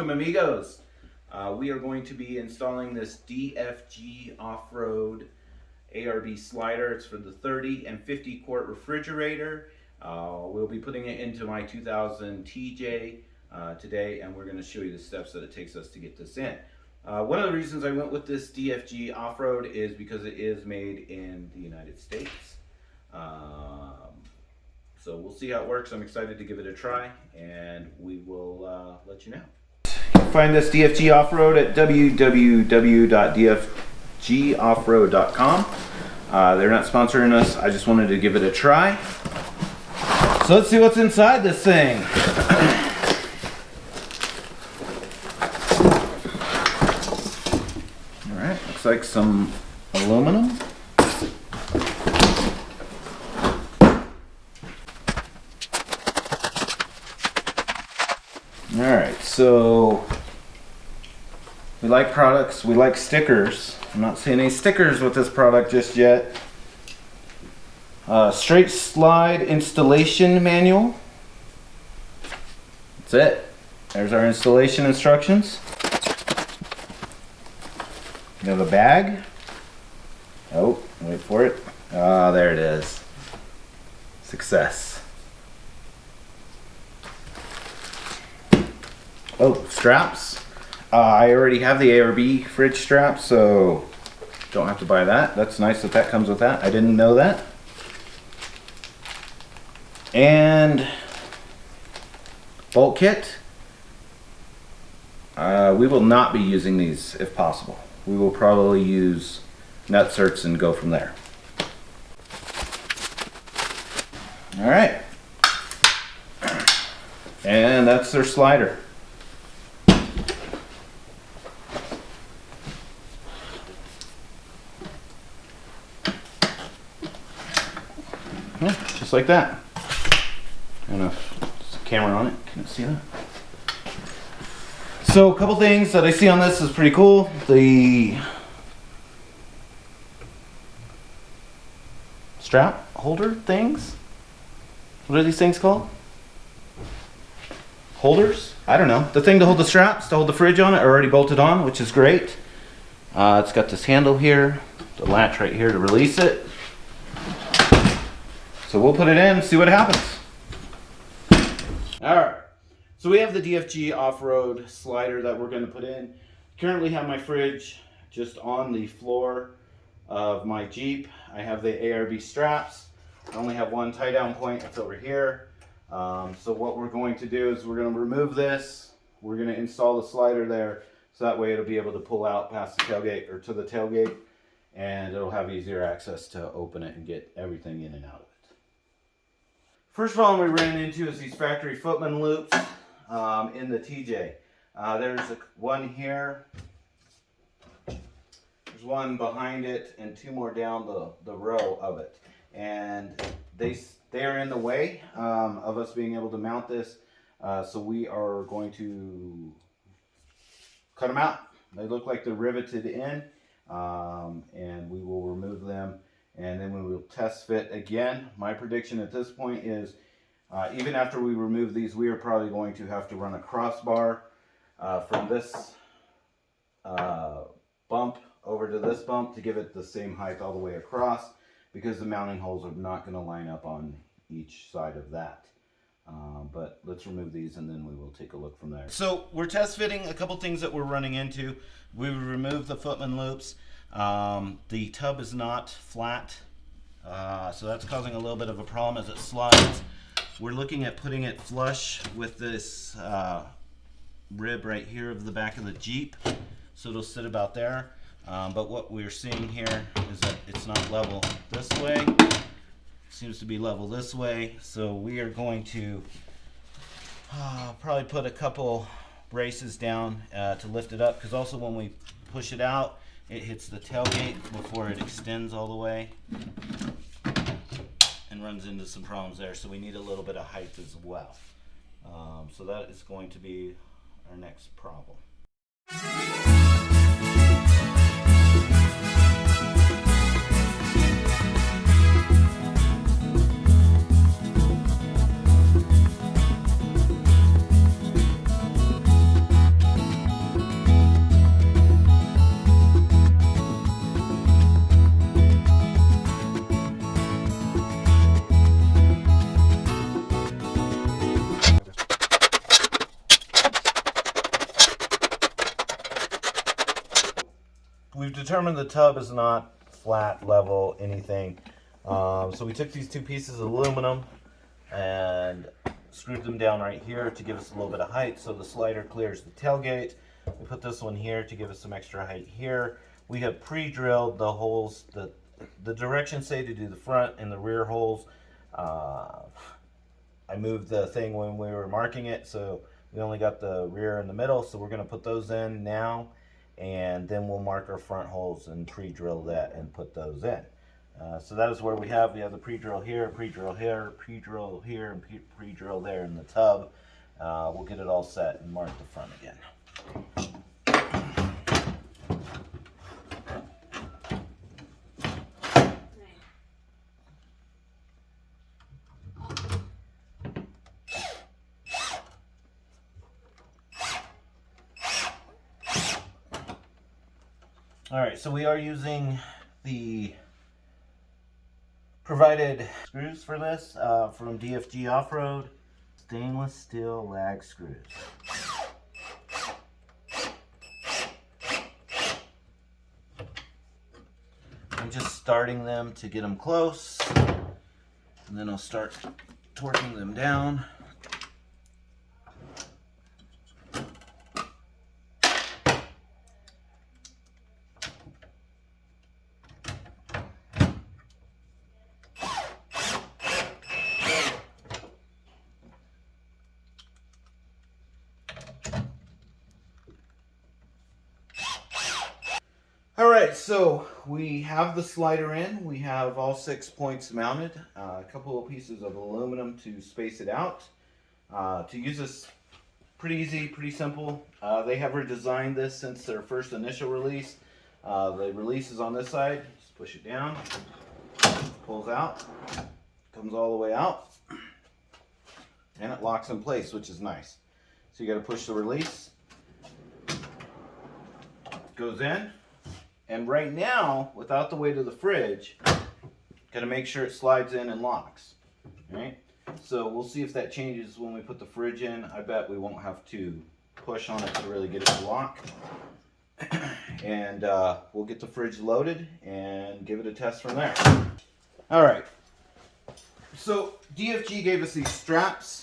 welcome Amigos. We are going to be installing this DFG Offroad ARB slider. It's for the 30 and 50 quart refrigerator. We'll be putting it into my 2000 TJ today, and we're going to show you the steps that it takes us to get this in. One of the reasons I went with this DFG Offroad is because it is made in the United States. So we'll see how it works. I'm excited to give it a try, and we will let you know. You can find this DFG Offroad at www.dfgoffroad.com. They're not sponsoring us. I just wanted to give it a try. So let's see what's inside this thing. All right, looks like some aluminum. Alright, so we like products, we like stickers. I'm not seeing any stickers with this product just yet. Straight slide installation manual. That's it. There's our installation instructions. We have a bag. Oh, wait for it. Ah, there it is. Success. Oh, straps. I already have the ARB fridge strap, so don't have to buy that. That's nice that that comes with that. I didn't know that. And bolt kit. We will not be using these if possible. We will probably use nutserts and go from there. All right. And that's their slider. Yeah, just like that. I don't know if there's a camera on it. Can you see that? So a couple things that I see on this is pretty cool. The strap holder things. What are these things called? Holders? I don't know. The thing to hold the straps, to hold the fridge on it, are already bolted on, which is great. It's got this handle here, the latch right here to release it. So we'll put it in, see what happens. Alright, so we have the DFG Offroad slider that we're going to put in. Currently have my fridge just on the floor of my Jeep. I have the ARB straps. I only have one tie down point, it's over here. So what we're going to do is we're going to remove this. We're going to install the slider there, so that way it'll be able to pull out past the tailgate or to the tailgate, and it'll have easier access to open it and get everything in and out of it. First problem we ran into is these factory footman loops in the TJ. There's one here, there's one behind it, and two more down the row of it. And they are in the way of us being able to mount this, so we are going to cut them out. They look like they're riveted in, and we will remove them. And then we will test fit again. My prediction at this point is, even after we remove these, we are probably going to have to run a crossbar from this bump over to this bump to give it the same height all the way across, because the mounting holes are not going to line up on each side of that. But let's remove these and then we will take a look from there. So we're test fitting a couple things that we're running into. We removed the footman loops. The tub is not flat, so that's causing a little bit of a problem as it slides. We're looking at putting it flush with this rib right here of the back of the Jeep, so it'll sit about there. But what we're seeing here is that it's not level this way. It seems to be level this way, so we are going to probably put a couple braces down to lift it up, because also when we push it out, it hits the tailgate before it extends all the way and runs into some problems there. So we need a little bit of height as well. So that is going to be our next problem. bottom of the tub is not flat, level, anything. So we took these two pieces of aluminum and screwed them down right here to give us a little bit of height so the slider clears the tailgate. We put this one here to give us some extra height here. We have pre-drilled the holes. The directions say to do the front and the rear holes. I moved the thing when we were marking it, so we only got the rear and the middle, so we're going to put those in now, and then we'll mark our front holes and pre-drill that and put those in. So that is where we have the pre-drill here, pre-drill here, pre-drill here, and pre-drill there in the tub. We'll get it all set and mark the front again. Alright, so we are using the provided screws for this from DFG Offroad, stainless steel lag screws. I'm just starting them to get them close, and then I'll start torquing them down. Alright, so we have the slider in. We have all 6 points mounted. A couple of pieces of aluminum to space it out. To use this, pretty easy, pretty simple. They have redesigned this since their first initial release. The release is on this side. Just push it down, pulls out, comes all the way out, and it locks in place, which is nice. So you got to push the release, goes in. And right now, without the weight of the fridge, got to make sure it slides in and locks. Right? So we'll see if that changes when we put the fridge in. I bet we won't have to push on it to really get it to lock. And we'll get the fridge loaded and give it a test from there. All right. So DFG gave us these straps.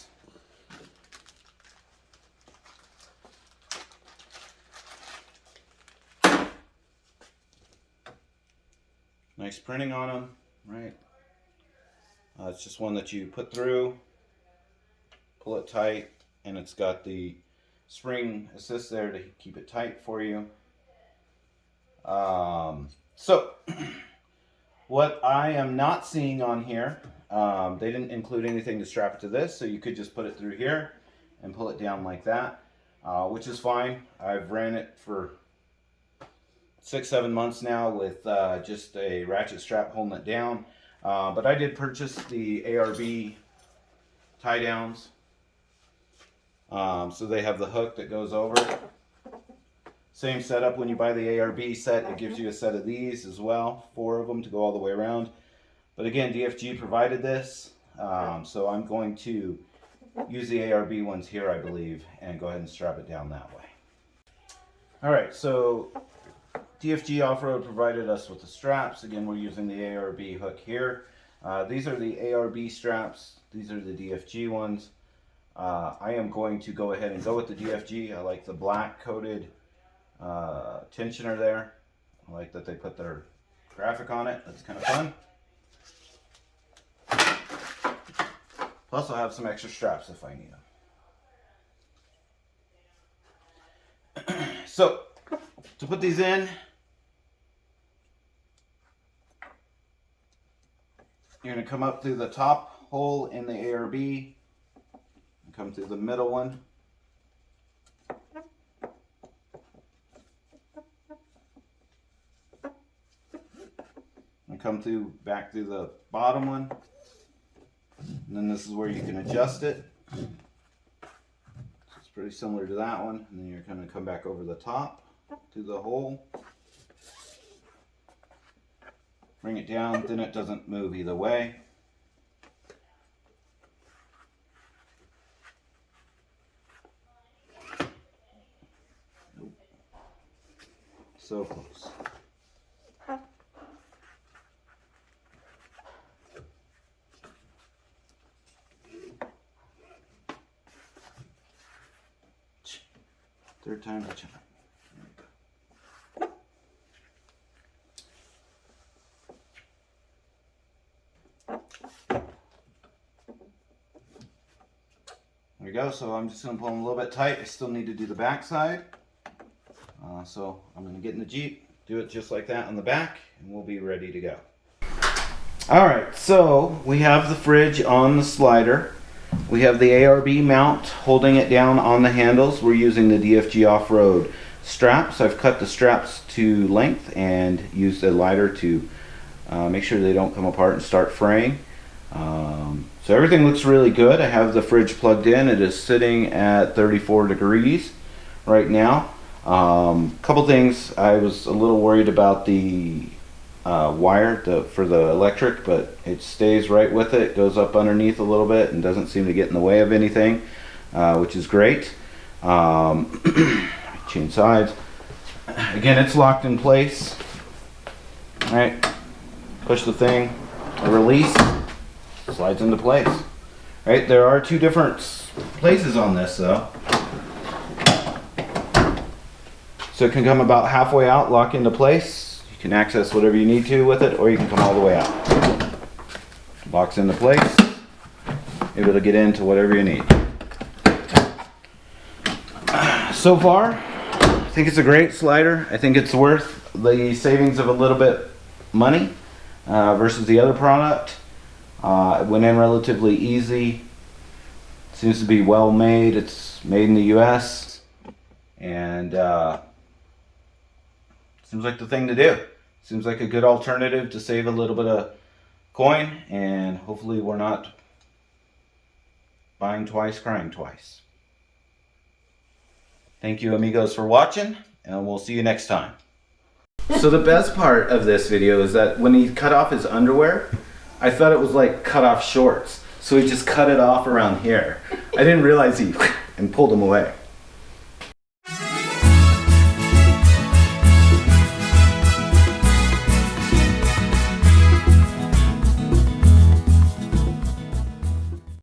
Nice printing on them, right? It's just one that you put through, pull it tight, and it's got the spring assist there to keep it tight for you. So, what I am not seeing on here, they didn't include anything to strap it to this, so you could just put it through here and pull it down like that, which is fine. I've ran it for 6-7 months now with just a ratchet strap holding it down. But I did purchase the ARB tie downs. So they have the hook that goes over it. Same setup when you buy the ARB set, it gives you a set of these as well, 4 of them to go all the way around. But again, DFG provided this, so I'm going to use the ARB ones here, I believe, and go ahead and strap it down that way. Alright, so DFG Offroad provided us with the straps. Again, we're using the ARB hook here. These are the ARB straps. These are the DFG ones. I am going to go ahead and go with the DFG. I like the black coated tensioner there. I like that they put their graphic on it. That's kind of fun. Plus I'll have some extra straps if I need them. So, to put these in, you're going to come up through the top hole in the ARB, and come through the middle one, and come through back through the bottom one, and then this is where you can adjust it. It's pretty similar to that one, and then you're going to come back over the top through the hole. Bring it down, then it doesn't move either way. Nope. So close. Third time's a charm. There we go. So I'm just going to pull them a little bit tight. I still need to do the back side. So I'm going to get in the Jeep, do it just like that on the back, and we'll be ready to go. Alright, so we have the fridge on the slider. We have the ARB mount holding it down on the handles. We're using the DFG Offroad straps. I've cut the straps to length and used a lighter to make sure they don't come apart and start fraying. So everything looks really good. I have the fridge plugged in. It is sitting at 34 degrees right now. Couple things. I was a little worried about the wire for the electric, but it stays right with it. Goes up underneath a little bit and doesn't seem to get in the way of anything, which is great. Change sides. Again, it's locked in place. All right, push the thing, release, slides into place. All right, there are two different places on this though. So it can come about halfway out, lock into place. You can access whatever you need to with it, or you can come all the way out. Locks into place. Able to get into whatever you need. So far, I think it's a great slider. I think it's worth the savings of a little bit money versus the other product. It went in relatively easy. Seems to be well made. It's made in the US. And seems like the thing to do. Seems like a good alternative to save a little bit of coin, and hopefully we're not buying twice, crying twice. Thank you, amigos, for watching, and we'll see you next time. So the best part of this video is that when he cut off his underwear, I thought it was like cut off shorts. So he just cut it off around here. I didn't realize he and pulled them away.